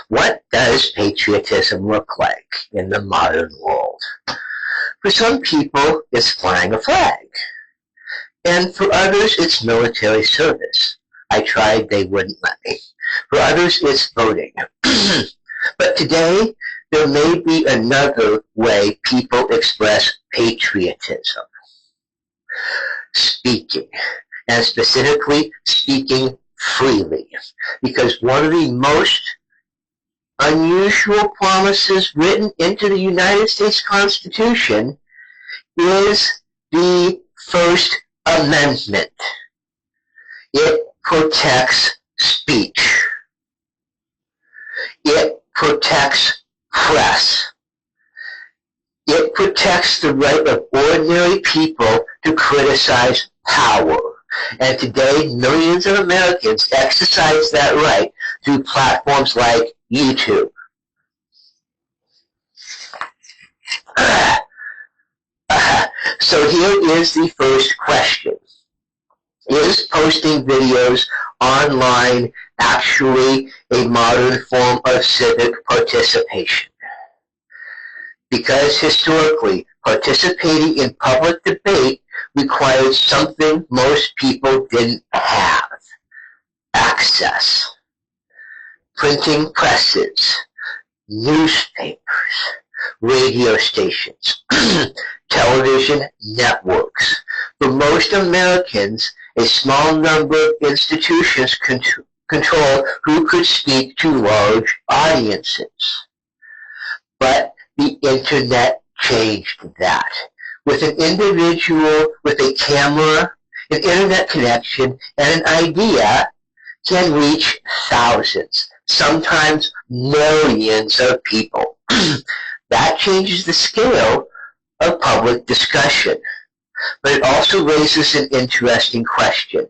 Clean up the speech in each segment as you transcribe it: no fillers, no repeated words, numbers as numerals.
What does patriotism look like in the modern world? For some people, it's flying a flag. And for others, it's military service. I tried, they wouldn't let me. For others, it's voting. But today, there may be another way people express patriotism. Speaking, and specifically speaking freely. Because one of the most unusual promises written into the United States Constitution is the First Amendment. It protects speech. It protects press. It protects the right of ordinary people to criticize power. And today, millions of Americans exercise that right through platforms like YouTube. So here is the first question. Is posting videos online actually a modern form of civic participation? Because historically, participating in public debate required something most people didn't have: access. Printing presses, newspapers, radio stations, television networks. For most Americans, a small number of institutions control who could speak to large audiences. But the internet changed that. With an individual with a camera, an internet connection, and an idea can reach thousands, sometimes millions of people. That changes the scale of public discussion. But it also raises an interesting question.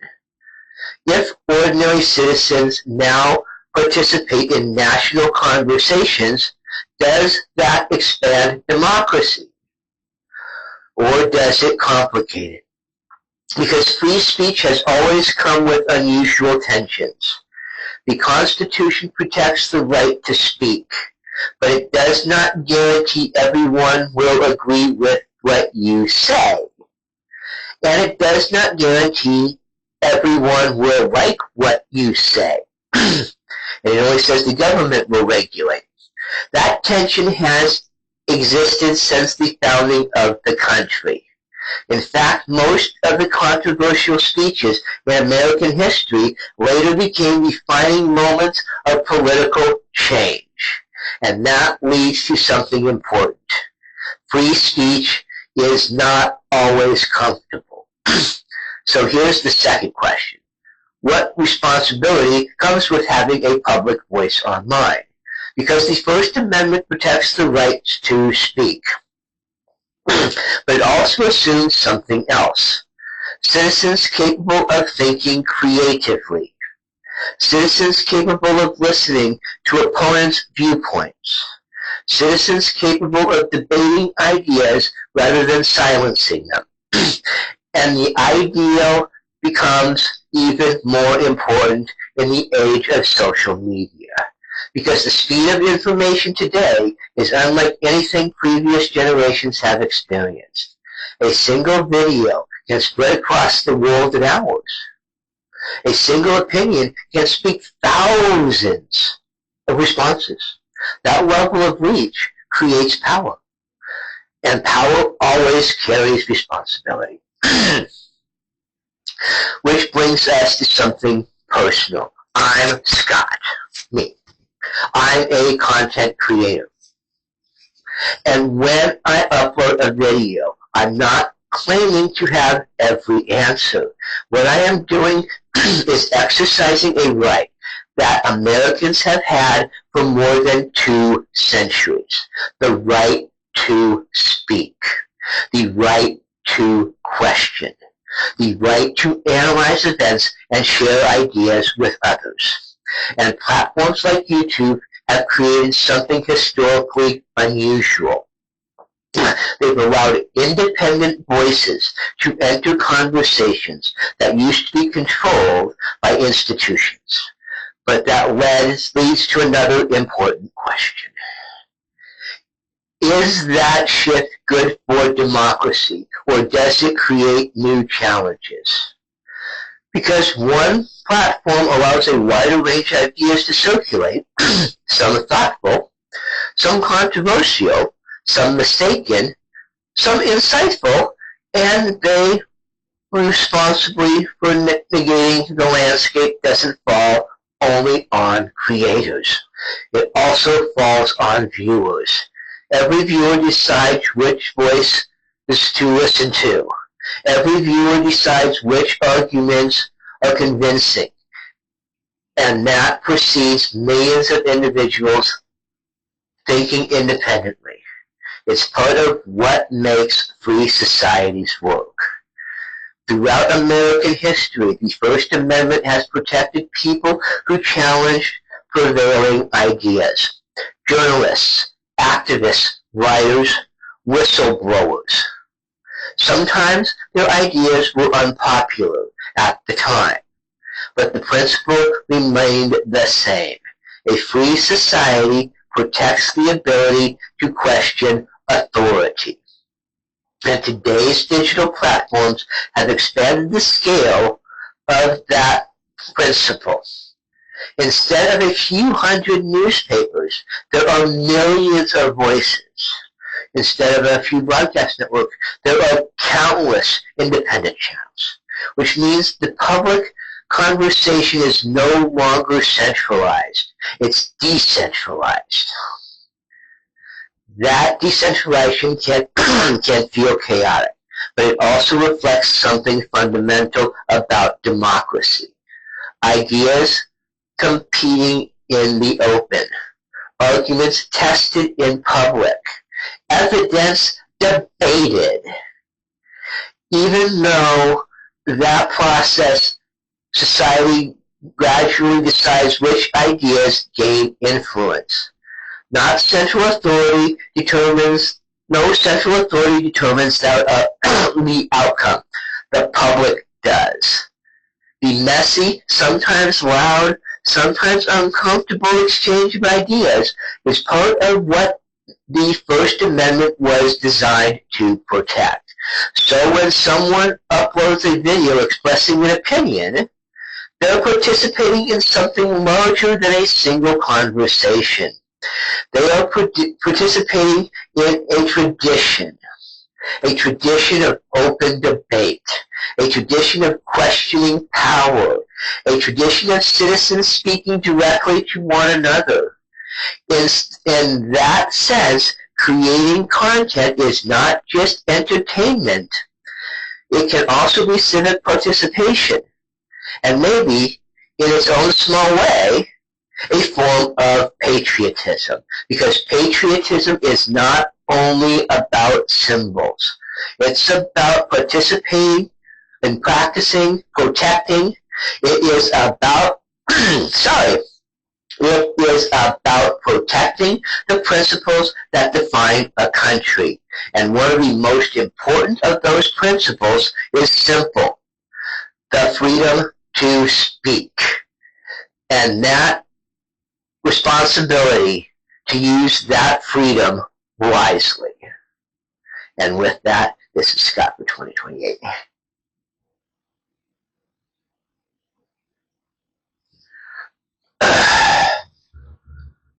If ordinary citizens now participate in national conversations, does that expand democracy? Or does it complicate it? Because free speech has always come with unusual tensions. The Constitution protects the right to speak, but it does not guarantee everyone will agree with what you say. And it does not guarantee everyone will like what you say. And it only says the government will regulate. That tension has existed since the founding of the country. In fact, most of the controversial speeches in American history later became defining moments of political change. And that leads to something important. Free speech is not always comfortable. So here's the second question. What responsibility comes with having a public voice online? Because the First Amendment protects the right to speak. But it also assumes something else. Citizens capable of thinking creatively. Citizens capable of listening to opponents' viewpoints. Citizens capable of debating ideas rather than silencing them. And the ideal becomes even more important in the age of social media. Because the speed of information today is unlike anything previous generations have experienced. A single video can spread across the world in hours. A single opinion can speak thousands of responses. That level of reach creates power. And power always carries responsibility. Which brings us to something personal. I'm Scott. Me. I'm a content creator. And when I upload a video, I'm not claiming to have every answer. What I am doing is exercising a right that Americans have had for more than 2 centuries. The right to speak. The right to question. The right to analyze events and share ideas with others. And platforms like YouTube have created something historically unusual. They've allowed independent voices to enter conversations that used to be controlled by institutions. But that leads to another important question. Is that shift good for democracy, or does it create new challenges? Because one platform allows a wider range of ideas to circulate, some thoughtful, some controversial, some mistaken, some insightful, and they responsibly for negating the landscape doesn't fall only on creators. It also falls on viewers. Every viewer decides which voice is to listen to. Every viewer decides which arguments are convincing. And that precedes millions of individuals thinking independently. It's part of what makes free societies work. Throughout American history, the First Amendment has protected people who challenged prevailing ideas. Journalists, activists, writers, whistleblowers. Sometimes their ideas were unpopular at the time, but the principle remained the same. A free society protects the ability to question authority. And today's digital platforms have expanded the scale of that principle. Instead of a few hundred newspapers, there are millions of voices. Instead of a few broadcast networks, there are countless independent channels, which means the public conversation is no longer centralized. It's decentralized. That decentralization can feel chaotic, but it also reflects something fundamental about democracy. Ideas competing in the open, arguments tested in public, evidence debated. Even though that process, society gradually decides which ideas gain influence. No central authority determines the outcome. The public does. The messy, sometimes loud, sometimes uncomfortable exchange of ideas is part of what the First Amendment was designed to protect. So when someone uploads a video expressing an opinion, they're participating in something larger than a single conversation. They are participating in a tradition of open debate, a tradition of questioning power, a tradition of citizens speaking directly to one another. In that sense, creating content is not just entertainment. It can also be civic participation, and maybe, in its own small way, a form of patriotism, because patriotism is not only about symbols. It's about participating and practicing, protecting. It is about, it is about protecting the principles that define a country. And one of the most important of those principles is simple: the freedom to speak. And that responsibility to use that freedom wisely. And with that, this is Scott for 2028.